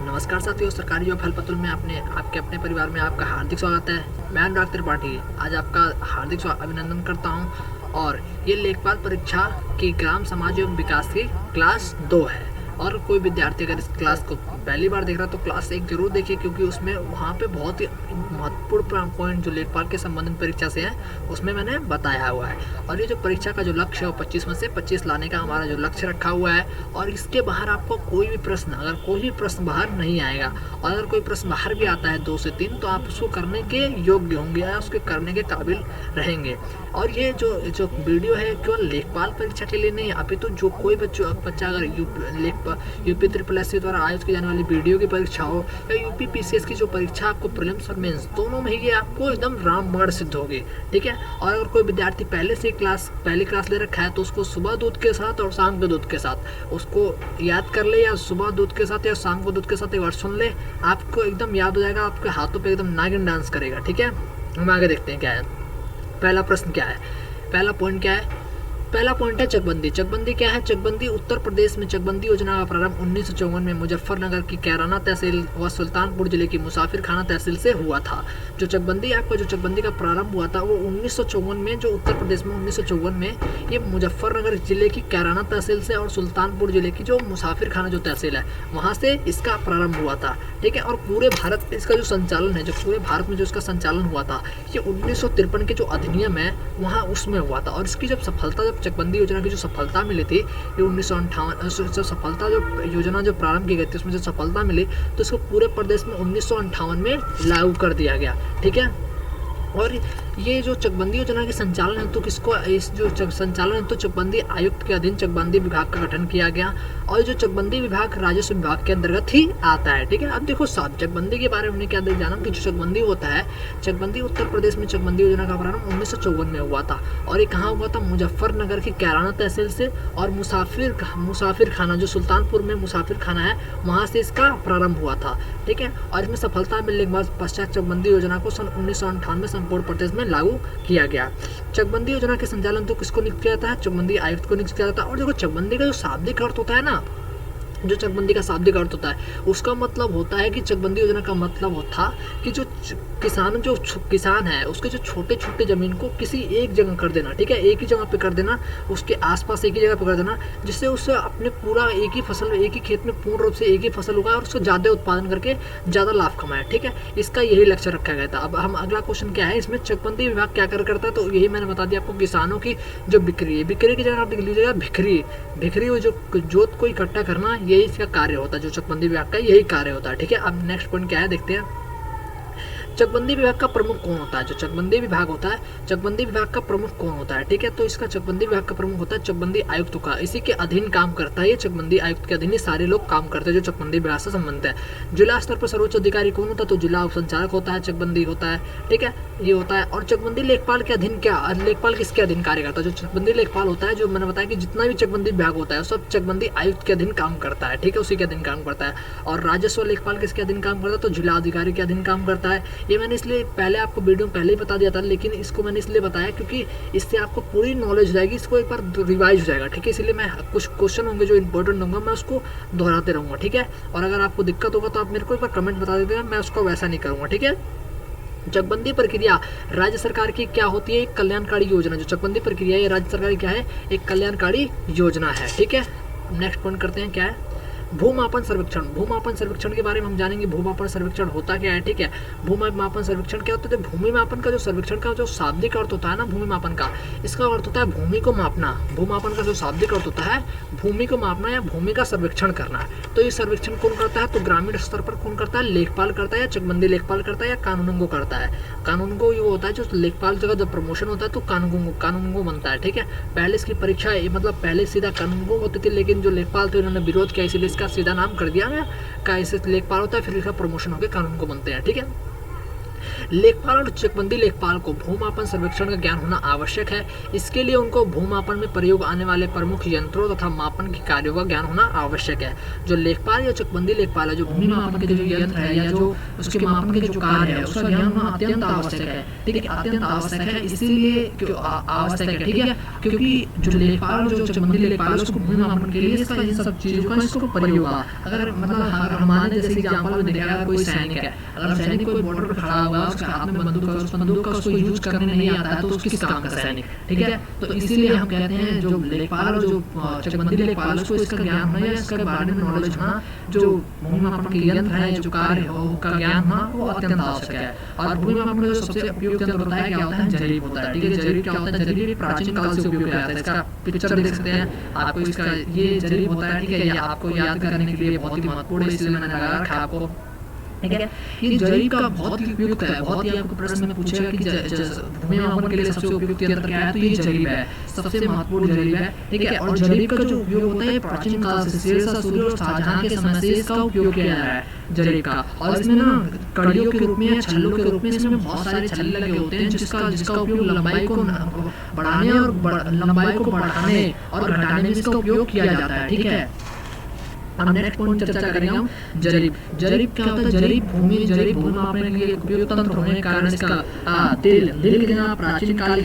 नमस्कार साथियों, सरकारी जॉब हेल्प पतुल में आपके अपने परिवार में आपका हार्दिक स्वागत है। मैं अनुराग त्रिपाठी आज आपका हार्दिक अभिनंदन करता हूं। और ये लेखपाल परीक्षा की ग्राम समाज एवं विकास की क्लास 2 है। और कोई विद्यार्थी अगर इस क्लास को पहली बार देख रहा है तो क्लास 1 जरूर देखिए, क्योंकि उसमें वहाँ पे बहुत ही महत्वपूर्ण पॉइंट जो लेखपाल के संबंधित परीक्षा से है उसमें मैंने बताया हुआ है। और ये जो परीक्षा का जो लक्ष्य है वो 25 में से 25 लाने का हमारा जो लक्ष्य रखा हुआ है। और इसके बाहर आपको कोई भी प्रश्न बाहर नहीं आएगा, और अगर कोई प्रश्न बाहर भी आता है 2 से 3 तो आप उसको करने के योग्य होंगे या उसके करने के काबिल रहेंगे। और ये जो वीडियो है केवल लेखपाल परीक्षा के लिए नहीं, अभी तो जो कोई बच्चा अगर यूपी SSS द्वारा आयोजित की जाने वाली वीडियो की परीक्षा हो या यूपी PCS की जो परीक्षा आपको प्रीलिम्स और मेंस दोनों में ही ये आपको एकदम रामबाण सिद्ध होगी। ठीक है। और अगर कोई विद्यार्थी पहले से पहली क्लास ले रखा है तो उसको सुबह दूध के साथ और शाम के दूध के साथ उसको याद कर ले, या सुबह दूध के साथ या शाम को दूध के साथ एक बार सुन ले, आपको एकदम याद हो जाएगा, आपके हाथों पे एकदम नागिन डांस करेगा। ठीक है। हम आगे देखते हैं क्या है। पहला प्रश्न क्या है, पहला पॉइंट क्या है। पहला पॉइंट है चकबंदी। चकबंदी क्या है। चकबंदी उत्तर प्रदेश में चकबंदी योजना का प्रारंभ 1954 में मुजफ्फरनगर की कैराना तहसील व सुल्तानपुर जिले की मुसाफिर खाना तहसील से हुआ था। जो चकबंदी का प्रारंभ हुआ था वो 1954 में, जो उत्तर प्रदेश में 1954 में ये मुजफ्फरनगर जिले की कैराना तहसील से और सुल्तानपुर जिले की जो मुसाफिर खाना जो तहसील है वहाँ से इसका प्रारंभ हुआ था। ठीक है। और पूरे भारत में इसका जो संचालन है, जो पूरे भारत में जो इसका संचालन हुआ था ये 1953 के जो अधिनियम है वहाँ उसमें हुआ था। और इसकी जब चकबंदी योजना की जो सफलता मिली थी ये 1958 जो योजना जो प्रारंभ की गई थी उसमें जो सफलता मिली तो इसको पूरे प्रदेश में 1958 में लागू कर दिया गया। ठीक है। और ये जो चकबंदी योजना के संचालन है तो संचालन है तो चकबंदी आयुक्त के अधीन चकबंदी विभाग का गठन किया गया। और जो चकबंदी विभाग राजस्व विभाग के अंतर्गत ही आता है। ठीक है। अब देखो साहब, चकबंदी के बारे में क्या जाना कि जो चकबंदी होता है, चकबंदी उत्तर प्रदेश में चकबंदी योजना का प्रारंभ 1954 में हुआ था। और ये कहाँ हुआ था, मुजफ्फरनगर की कैराना तहसील से। और मुसाफिर खाना जो सुल्तानपुर में मुसाफिर खाना है वहाँ से इसका प्रारंभ हुआ था। ठीक है। और इसमें सफलता मिलने के बाद पश्चात चकबंदी योजना को सन 1958 में संपूर्ण प्रदेश में लागू किया गया। चकबंदी योजना के संचालन तो किसको नियुक्त किया जाता है, चकबंदी आयुक्त को नियुक्त किया जाता है। और देखो चकबंदी का जो शाब्दिक अर्थ होता है ना, जो चकबंदी का शाब्दिक अर्थ होता है उसका मतलब होता है कि चकबंदी योजना का मतलब होता कि जो किसान है उसके जो छोटे छोटे जमीन को किसी एक जगह कर देना। ठीक है। एक ही जगह पे कर देना, उसके आसपास एक ही जगह पे कर देना, जिससे उससे अपने पूरा एक ही खेत में पूर्ण रूप से एक ही फसल उगाए और उसको ज़्यादा उत्पादन करके ज़्यादा लाभ कमाए। ठीक है। इसका यही लक्ष्य रखा गया था। अब हम अगला क्वेश्चन क्या है, इसमें चकबंदी विभाग क्या करता है, तो यही मैंने बता दिया आपको। किसानों की जो बिक्री है, बिक्री की जगह आप लिख लीजिएगा भिखरी जो जोत को इकट्ठा करना, यही इसका कार्य होता है। जो चकबंदी विभाग का यही कार्य होता है। ठीक है। अब नेक्स्ट पॉइंट क्या है देखते हैं। चकबंदी विभाग का प्रमुख कौन होता है। जो चकबंदी विभाग होता है, चकबंदी विभाग का प्रमुख कौन होता है। ठीक है। तो इसका चकबंदी विभाग का प्रमुख होता है चकबंदी आयुक्त का। इसी के अधीन काम करता है, ये चकबंदी आयुक्त के अधीन ही सारे लोग काम करते हैं जो चकबंदी विभाग से संबंधित है। जिला स्तर पर सर्वोच्च अधिकारी कौन होता है, तो जिला उप संचालक होता है, चकबंदी होता है। ठीक है। ये होता है। और चकबंदी लेखपाल के अधीन लेखपाल किसके अधीन कार्य करता है, जो चकबंदी लेखपाल होता है, जो मैंने बताया कि जितना भी चकबंदी विभाग होता है सब चकबंदी आयुक्त के अधीन काम करता है। ठीक है। उसी के अधीन काम करता है। और राजस्व लेखपाल किसके अधीन काम करता है, तो जिला अधिकारी के अधीन काम करता है। ये मैंने इसलिए पहले आपको वीडियो में पहले ही बता दिया था, लेकिन इसको मैंने इसलिए बताया क्योंकि इससे आपको पूरी नॉलेज हो जाएगी, इसको एक बार रिवाइज हो जाएगा। ठीक है। इसलिए मैं कुछ क्वेश्चन होंगे जो इंपॉर्टेंट होंगे मैं उसको दोहराते रहूँगा। ठीक है। और अगर आपको दिक्कत होगा तो आप मेरे को एक बार कमेंट बता देते, मैं उसको वैसा नहीं करूँगा। ठीक है। चकबंदी प्रक्रिया राज्य सरकार की क्या होती है, एक कल्याणकारी योजना। जो चकबंदी प्रक्रिया ये राज्य सरकार की क्या है, एक कल्याणकारी योजना है। ठीक है। नेक्स्ट पॉइंट करते हैं क्या है, भूमापन सर्वेक्षण। भूमापन सर्वेक्षण के बारे में हम जानेंगे। भूमापन सर्वेक्षण होता क्या है। ठीक है। भूमापन सर्वेक्षण क्या होता है, भूमि मापन का जो सर्वेक्षण का जो शाब्दिक अर्थ होता है ना, भूमि मापन का, इसका अर्थ होता है भूमि को मापना। भूमापन का जो शाब्दिक अर्थ होता है भूमि को मापना या भूमि का सर्वेक्षण करना। तो ये सर्वेक्षण कौन करता है, तो ग्रामीण स्तर पर कौन करता है, लेखपाल करता है, या चकबंदी लेखपाल करता है, या कानूनगो करता है। कानूनगो ये होता है जो लेखपाल जगह जब प्रमोशन होता है तो कानूनगो बनता है। ठीक है। पहले इसकी परीक्षा मतलब पहले सीधा कानूनगो होती थी, लेकिन जो लेखपाल थे उन्होंने विरोध किया, इसलिए इसका सीधा नाम कर दिया गया का ऐसे लेखपाल होता है, फिर इसका प्रमोशन होकर कानून को बनते हैं। ठीक है। लेखपाल और चकबंदी लेखपाल को भूमापन सर्वेक्षण का ज्ञान होना आवश्यक है। इसके लिए उनको भूमापन में प्रयोग आने वाले प्रमुख यंत्रों तथा मापन के कार्यों का ज्ञान होना आवश्यक है। जो लेखपाल या चकबंदी लेखपाल है, जो भूमि मापन के जो यंत्र है या जो उसके मापन के जो कार्य है, उसका ज्ञान होना अत्यंत आवश्यक है। ठीक है, अत्यंत आवश्यक है, इसीलिए आवश्यक है। ठीक है, क्योंकि जो लेखपाल जो चकबंदी लेखपाल उसको भूमि मापन के लिए इसका इन सब चीजों का इसको प्रयोग होगा। अगर मतलब हमारे जैसे एग्जाम्पल में देखा, कोई सैनिक है, अगर सैनिक कोई बॉर्डर पर खड़ा हुआ है, उसके हाथ में बंदूक है, उस बंदूक का उसको यूज करने नहीं आता है, तो उसको किस काम का सैनिक। ठीक है, तो इसीलिए हम कहते हैं जो लेखपाल और जो चकबंदी लेखपाल उसको इसका ज्ञान होना या इसके बारे में नॉलेज होना, जो भूमि मापन के यंत्र है, जो कार्य हो का ज्ञान होना वो अत्यंत आवश्यक है। और भूमि मापन का सबसे उपयुक्त यंत्र होता है, क्या होता है, जरीब होता है। ठीक है, जरीब क्या होता है, जरीब प्राचीन काल से उपयोग किया जाता है। इसका पिक्चर देख सकते हैं आपको, इसका ये जरीब होता है। ठीक है, ये आपको याद करने के लिए बहुत ही महत्वपूर्ण है, इसलिए मैंने लगा रखा आपको। ठीक है, ये जरीब का बहुत ही उपयुक्त है। बहुत ही आपको प्रश्न में पूछेगा कि भूमि मापन के लिए सबसे उपयुक्त यंत्र क्या है, तो ये जरीब है, सबसे महत्वपूर्ण जरीब है। ठीक है, और जरीब का जो उपयोग होता है प्राचीन काल से, शेरशाह सूरी और शाहजहां के समय से इसका उपयोग किया जा रहा है जरीब का। और इसमें ना कड़ियों के रूप में या छल्लों के रूप में इसमें बहुत सारे छल्ले लगे होते हैं, जिसका उपयोग लंबाई को बढ़ाने और लंबाई को बढ़ाने और घटाने में इसका उपयोग किया जाता है। ठीक है, हम नेक्स्ट पॉइंट चर्चा करेंगे हम जरीब। जरीब क्या होता है, जरीब भूमि मापने के लिए उपयुक्त तंत्र होने के कारण इसका दिल प्राचीन काल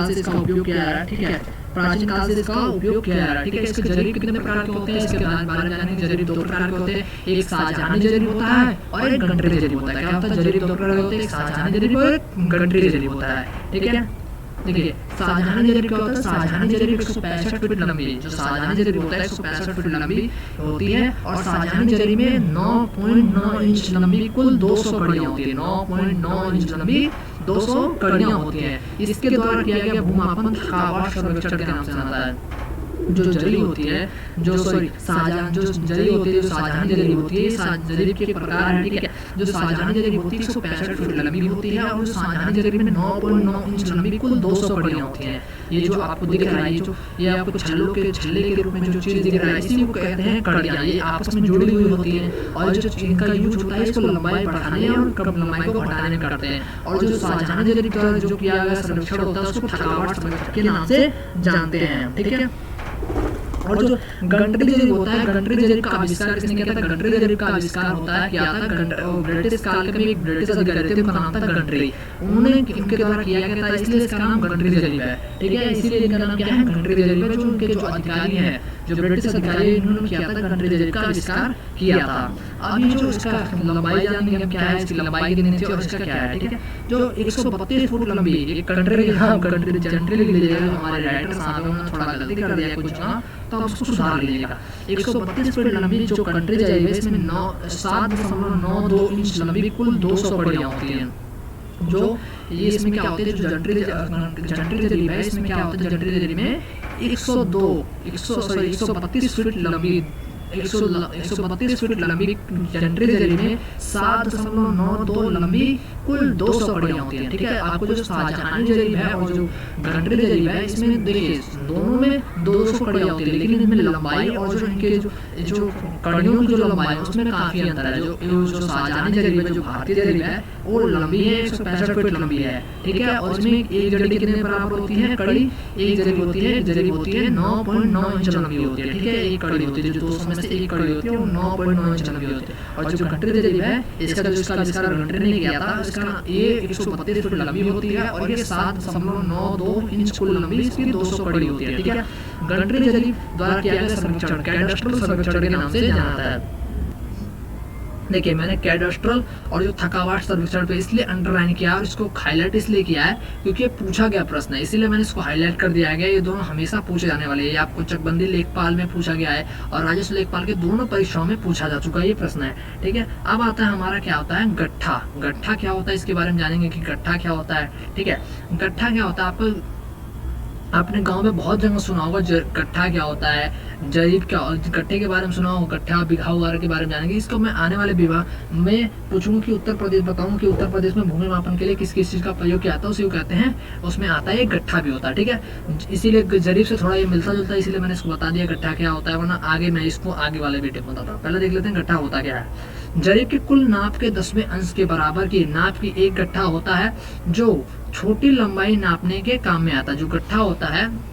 से इसका उपयोग किया जा रहा है। ठीक है, प्राचीन काल से इसका उपयोग किया जा रहा है। ठीक है, इसके जरीब कितने प्रकार के होते हैं, इसके बारे में जानेंगे। जरीब दो प्रकार के होते हैं, एक शाहजहानी जरीब होता है और एक गंटरी जरीब होता है। क्या होता है, जरीब दो प्रकार के होते हैं, एक शाहजहानी जरीब और एक गंटरी जरीब होता है। ठीक है, देखिए शाहजहानी जरीब क्या होता है, शाहजहानी जरीब 165 फीट लंबी, जो शाहजहानी जरीब होता है 165 फीट लंबी होती है। और शाहजहानी जरीब में 9.9 इंच लंबी कुल 200 कड़ियां होती है। 9.9 इंच लंबी 200 कड़ियां होती हैं। इसके द्वारा किया गया भूमापन थकावट सर्वेक्षण के नाम से जाता है। जो जरी होती है, जो शाहजहां जो जरी होती है, जो शाहजहानी जरी होती है, जरीब के प्रकार है। ठीक है, जो शाहजहानी जरी होती है 165 फीट लंबी होती है और जो शाहजहानी जरी में 9.9 इंच लंबी कुल 200 कड़ियां होती हैं। ये जो आपको दिख रहा है, ये आपको छल्ले के रूप में जो चीज दिख रहा है, इसी को कहते हैं कड़ियां। ये आपस में जुड़ी हुई होती है और जो इनका यूज होता है इसको लंबाई बढ़ाने और लंबाई को घटाने में करते हैं। और जो शाहजहानी जरी द्वारा जो किया गया सर्वेक्षण होता है उसको थकावट सर्वेक्षण के नाम से जानते हैं। ठीक है, और जो गंटरी जरीब होता है, गंटरी जरीब का आविष्कार किसने किया था, गंटरी जरीब का आविष्कार होता है किया था ब्रिटिश काल के एक ब्रिटिश अधिकारी थे, उनका नाम था गंटरी। उन्होंने इनके द्वारा किया गया था, इसलिए इसका नाम गंटरी जरीब है। ठीक है, इसीलिए इनका नाम क्या है, गंटरी जरीब है। जो उनके जो अधिकारी हैं, जो ब्रिटिश अधिकारी, उन्होंने किया था गंटरी जरीब का आविष्कार किया था। अब ये जो इसका लंबाई जानेंगे हम, क्या है इसकी लंबाई कितनी थी और इसका क्या है। ठीक है, जो 132 फुट लंबी एक कंट्री लिख लीजिएगा, हमारे राइटर साहब ने थोड़ा गलती कर दिया कुछ ना, तो आप उसको सुधार लीजिएगा। 132 फीट लंबी जो कंट्री जरीब है, इसमें 7.92 इंच लंबी कुल 200 कड़ियां होती हैं। जो ये इसमें क्या होते हैं, जो जंटरी जरीब है, इसमें क्या होता है, जंटरी जरीब में 132 फीट लंबी 132 फीट लंबी जंटरी जरीब में 7.92 लंबी कुल 200 कड़ियां होती हैं। ठीक है, आपको जो शाहजहानी जरीब है और जो गंटरी जरीब है, इसमें देखिए दोनों में 200 कड़ियां होती है, लेकिन इनमें लंबाई और जो इनके जो कड़ियों की जो लंबाई है उसमें काफी अंतर है। जो शाहजहानी जरीब है, जो भारतीय जरीब है, वो लंबी है 165 फीट लंबी है। ठीक है, और इसमें एक जड़ी कितने बराबर होती है, कड़ी एक जरीब होती है, 9.9 इंच लंबी होती है। ठीक है, एक कड़ी होती है, जो 200 में से एक कड़ी होती है, वो 9.9 इंच लंबी होती है। और जो गंटरी जरीब है, इसका आविष्कार गंटरी ने किया था, ये 132 फीट लंबी होती है और ये 7.92 इंच कुल लंबी, इसकी 200 कड़ी होती है। ठीक है, गंटरी जरीब द्वारा किया गया सर्वेक्षण कैडस्ट्रल सर्वेक्षण के नाम से जाना जाता है। देखिए मैंने कैडस्ट्रल और जो थकावट सर्वेक्षण पे इसलिए अंडरलाइन किया और इसको हाईलाइट इसलिए किया है क्योंकि ये पूछा गया प्रश्न है, इसीलिए मैंने इसको हाईलाइट कर दिया गया। ये दोनों हमेशा पूछे जाने वाले हैं। ये आपको चकबंदी लेखपाल में पूछा गया है और राजस्व लेखपाल के दोनों परीक्षाओं में पूछा जा चुका है ये प्रश्न है। ठीक है, अब आता है हमारा क्या होता है गट्ठा। गट्ठा क्या होता है इसके बारे में जानेंगे कि गट्ठा क्या होता है। ठीक है, गट्ठा क्या होता है, आपको आपने गांव में बहुत जगह सुना होगा गट्ठा क्या होता है, जरीब क्या, गट्ठे के बारे में सुना होगा, गट्ठा बिघा वगैरह के बारे में जानेंगे। इसको मैं आने वाले विभाग में पूछूंगा कि उत्तर प्रदेश बताऊं कि उत्तर प्रदेश में भूमि मापन के लिए किस किस चीज का प्रयोग किया जाता है, उसी को कहते हैं, उसमें आता है गट्ठा भी होता है। ठीक है, इसीलिए जरीब से थोड़ा ये मिलता जुलता है, इसीलिए मैंने इसको बता दिया गट्ठा क्या होता है, वरना आगे मैं इसको आगे वाले वीडियो में बताता हूँ। पहले देख लेते हैं गट्ठा होता क्या है। जरीब के कुल नाप के 10वें अंश के बराबर की नाप की एक गट्ठा होता है जो छोटी लंबाई नापने के काम में आता है। जो गट्ठा होता है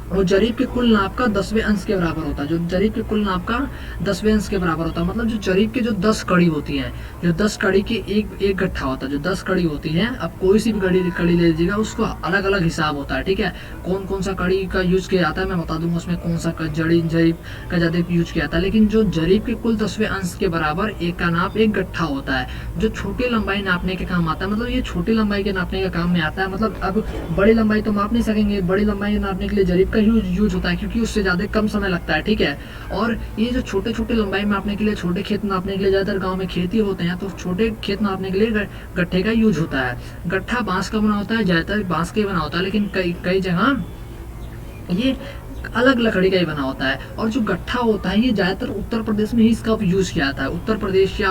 वो जरीब के कुल नाप का 10वें अंश के बराबर होता है। जो जरीब के कुल नाप का 10वें अंश के बराबर होता है, मतलब जो जरीब के जो 10 कड़ी होती हैं, जो 10 कड़ी की एक गट्ठा होता है। जो 10 कड़ी होती हैं, अब कोई सी भी कड़ी ले लीजिएगा, उसको अलग अलग हिसाब होता है, ठीक है। कौन कौन सा कड़ी का यूज किया जाता है मैं बता दूंगा, उसमें कौन सा जरीब का ज्यादा यूज किया जाता है। लेकिन जो जरीब के कुल 10वें अंश के बराबर एक का नाप एक गट्ठा होता है, जो छोटी लंबाई नापने के काम आता है। मतलब ये छोटी लंबाई के नापने का काम में आता है। मतलब अब बड़ी लंबाई तो माप नहीं सकेंगे, बड़ी लंबाई नापने के लिए जरीब का यूज होता है, क्योंकि उससे ज्यादा कम समय लगता है, ठीक है। और ये जो छोटे छोटे लंबाई मापने के लिए, छोटे खेत नापने के लिए, ज्यादातर गांव में खेती होते हैं, तो छोटे खेत नापने के लिए गट्ठे का यूज होता है। गट्ठा बांस का बना होता है, ज्यादातर बांस का बना होता है, लेकिन कई जगह ये अलग लकड़ी का ही बना होता है। और जो गट्ठा होता है ये ज्यादातर उत्तर प्रदेश में ही इसका यूज किया जाता है। उत्तर प्रदेश या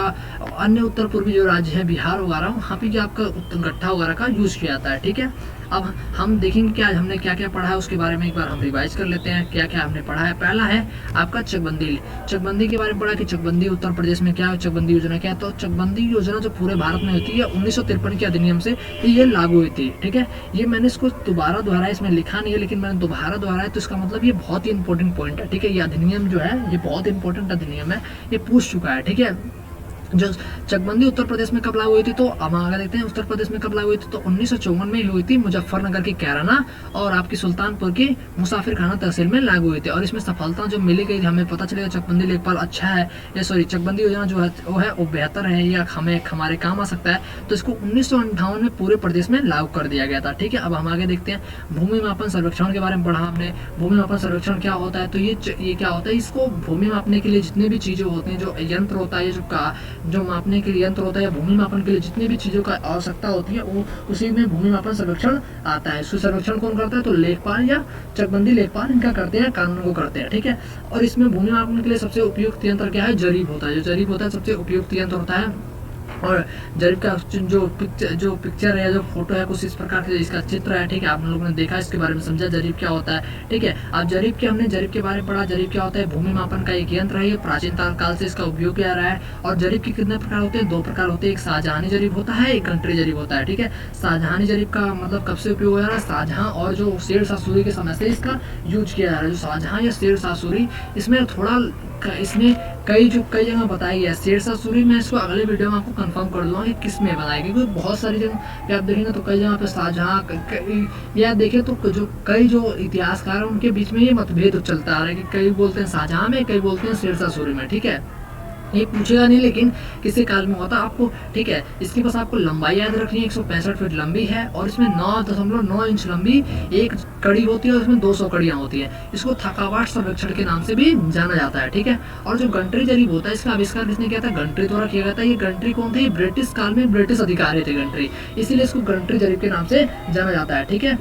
अन्य उत्तर पूर्वी जो राज्य है, बिहार वगैरह, वहाँ पे आपका गट्ठा वगैरह का यूज किया जाता है, ठीक है। अब हम देखेंगे कि आज हमने क्या क्या पढ़ा है, उसके बारे में एक बार हम रिवाइज कर लेते हैं क्या क्या हमने पढ़ा है। पहला है आपका चकबंदी। चकबंदी के बारे में पढ़ा कि चकबंदी उत्तर प्रदेश में क्या है, चकबंदी योजना क्या है। तो चकबंदी योजना जो पूरे भारत में होती है 1953 के अधिनियम से ये लागू हुई थी, ठीक है। ये मैंने इसको दोबारा इसमें लिखा नहीं है, लेकिन मैंने दोबारा है, तो इसका मतलब ये बहुत ही इंपॉर्टेंट पॉइंट है, ठीक है। ये अधिनियम जो है ये बहुत इंपॉर्टेंट अधिनियम है, ये पूछ चुका है, ठीक है। जो चकबंदी उत्तर प्रदेश में कब लागू हुई थी, तो अब आगे देखते हैं उत्तर प्रदेश में कब लागू हुई थी। तो 1954 में हुई थी, मुजफ्फरनगर की कैराना और आपकी सुल्तानपुर की मुसाफिर खाना तहसील में लागू हुई थी। और इसमें सफलता जो मिली गई, हमें पता चलेगा चकबंदी लेखपाल अच्छा है, या सॉरी चकबंदी योजना जो है वो बेहतर है, या हमारे काम आ सकता है। तो इसको 1958 में पूरे प्रदेश में लागू कर दिया गया था, ठीक है। अब हम आगे देखते हैं भूमि मापन सर्वेक्षण के बारे में पढ़ा हमने। भूमि मापन सर्वेक्षण क्या होता है, तो ये क्या होता है, इसको भूमि मापने के लिए जितने भी चीजें होती हैं, जो यंत्र होता है, जो मापने के लिए यंत्र होता है, या भूमि मापन के लिए जितनी भी चीजों का आवश्यकता होती है, वो उसी में भूमि मापन सर्वेक्षण आता है। इसको सर्वेक्षण कौन करता है, तो लेखपाल या चकबंदी लेखपाल इनका करते हैं, कानून को करते हैं, ठीक है। और इसमें भूमि मापन के लिए सबसे उपयुक्त यंत्र क्या है, जरीब होता है। जो जरीब होता है सबसे उपयुक्त यंत्र होता है। और जरीब का जो पिक्चर है, जो फोटो है, कुछ इस प्रकार से इसका चित्र है, ठीक है। आप लोगों ने देखा, इसके बारे में समझा जरीब क्या होता है, ठीक है। अब जरीब के बारे में पढ़ा। जरीब क्या होता है, भूमि मापन का एक यंत्र है, ये प्राचीन काल से इसका उपयोग किया रहा है। और जरीब के कितने प्रकार होते हैं, 2 प्रकार होते हैं, एक शाहजहानी जरीब होता है, एक गंटरी जरीब होता है, ठीक है। शाहजहानी जरीब का मतलब कब से उपयोग हो रहा है, शाहजहां और जो शेर शाह सूरी के समय से इसका यूज किया जा रहा है। जो शाहजहां या शेर शाह सूरी, इसमें कई जगह बताई गया है। शेर शाह सूरी मैं इसको अगले वीडियो में आपको कंफर्म कर दूंगा कि किस में बनाई गई, क्योंकि बहुत सारी जगह पे आप देखेंगे तो कई जगह पे शाहजहां, या देखें तो कई जो इतिहासकार हैं उनके बीच में ये मतभेद चलता आ रहा है कि कई बोलते हैं शाहजहां में, कई बोलते हैं शेर शाह सूरी में, ठीक है। ये पूछेगा नहीं लेकिन किसी काल में होता आपको, ठीक है। इसके पास आपको लंबाई याद रखनी है, 165 फीट लंबी है, और इसमें 9.9 इंच लंबी एक कड़ी होती है, और इसमें 200 कड़ियां होती है। इसको थकावाट सर्वेक्षण के नाम से भी जाना जाता है, ठीक है। और जो गंटरी जरीब होता है, इसका आविष्कार किसने किया था, गंटरी द्वारा किया गया था। ये गंटरी कौन थे, ब्रिटिश काल में ब्रिटिश अधिकारी थे गंटरी, इसीलिए इसको गंटरी जरीब के नाम से जाना जाता है, ठीक है।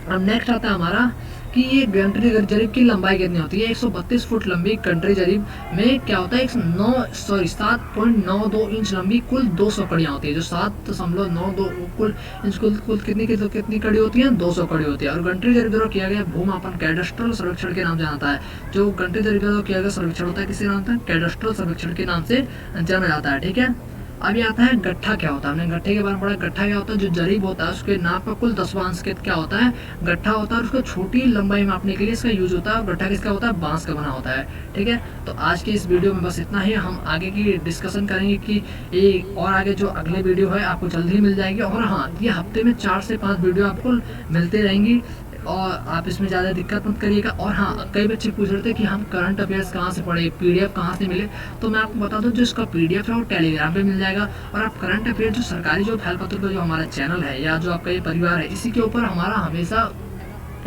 अब नेक्स्ट आता है हमारा कि ये गंटरी जरीब की लंबाई कितनी होती है। 132 फुट लंबी गंटरी जरीब में क्या होता है, 7.92 इंच लंबी कुल 200 कड़ियां होती है। जो 7.92 कुल इंच कुल कितनी कड़ी होती है, 200 कड़ी होती है। और गंटरी जरीब द्वारा किया गया भूमापन कैडस्ट्रल सर्वेक्षण के नाम से जाता है। जो गंटरी जरीब द्वारा किया गया सर्वेक्षण होता है, किसी नाम से, कैडस्ट्रल सर्वेक्षण के नाम से जाना जाता है, ठीक है। अभी आता है गट्ठा क्या होता है। हमने गट्ठे के बारे में पढ़ा। गट्ठा क्या होता है, जो जरीब होता है उसके नाप का कुल 10वां अंश क्या होता है, गट्ठा होता है। उसको छोटी लंबाई मापने के लिए इसका यूज होता है। और गट्ठा किसका होता है, बांस का बना होता है, ठीक है। तो आज के इस वीडियो में बस इतना ही। हम आगे की डिस्कशन करेंगे कि ये और आगे जो अगले वीडियो है आपको जल्दी ही मिल जाएगी। और हाँ, ये हफ्ते में 4 से 5 वीडियो आपको मिलते रहेंगी, और आप इसमें ज़्यादा दिक्कत मत करिएगा। और हाँ, कई बच्चे पूछ रहे थे कि हम करंट अफेयर्स कहाँ से पढ़े, PDF कहाँ से मिले। तो मैं आपको बता दूं, जो इसका PDF है वो टेलीग्राम पे मिल जाएगा। और आप करंट अफेयर जो सरकारी जो फैल पत्र का जो हमारा चैनल है, या जो आपका ये परिवार है, इसी के ऊपर हमारा हमेशा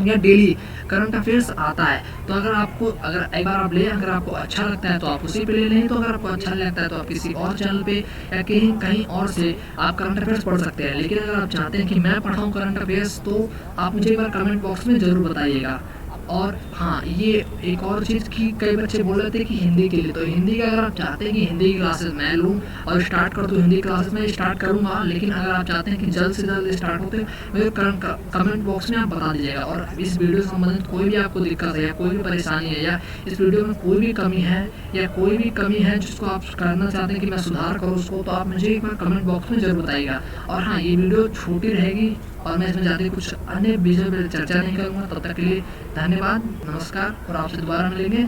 या डेली करंट अफेयर्स आता है। तो अगर एक बार आप ले, अगर आपको अच्छा लगता है तो आप उसी पे ले लें। तो अगर आपको अच्छा नहीं लगता है तो आप किसी और चैनल पे या कहीं और से आप करंट अफेयर्स पढ़ सकते हैं। लेकिन अगर आप चाहते हैं कि मैं पढ़ाऊँ करंट अफेयर्स, तो आप मुझे एक बार कमेंट बॉक्स में जरूर बताइएगा। और हाँ, ये एक और चीज़ कि कई बच्चे बोल रहे थे कि हिंदी के लिए, तो हिंदी का अगर आप चाहते हैं कि हिंदी की क्लासेस मैं लूँ और स्टार्ट कर दूँ, हिंदी क्लासेस में स्टार्ट करूँगा, लेकिन अगर आप चाहते हैं कि जल्द से जल्द स्टार्ट होते मेरे कमेंट बॉक्स में आप बता दीजिएगा। और इस वीडियो से संबंधित कोई भी आपको दिक्कत है या कोई भी परेशानी है या इस वीडियो में कोई भी कमी है या कोई भी कमी है जिसको आप करना चाहते हैं कि मैं सुधार करूँ उसको, तो आप मुझे एक बार कमेंट बॉक्स में ज़रूर बताइएगा। और हाँ, ये वीडियो छोटी रहेगी और मैं इसमें ज़्यादा कुछ अन्य विषय पर चर्चा नहीं करूँगा। तब तक के लिए धन्यवाद, नमस्कार और आपसे दोबारा मिलेंगे।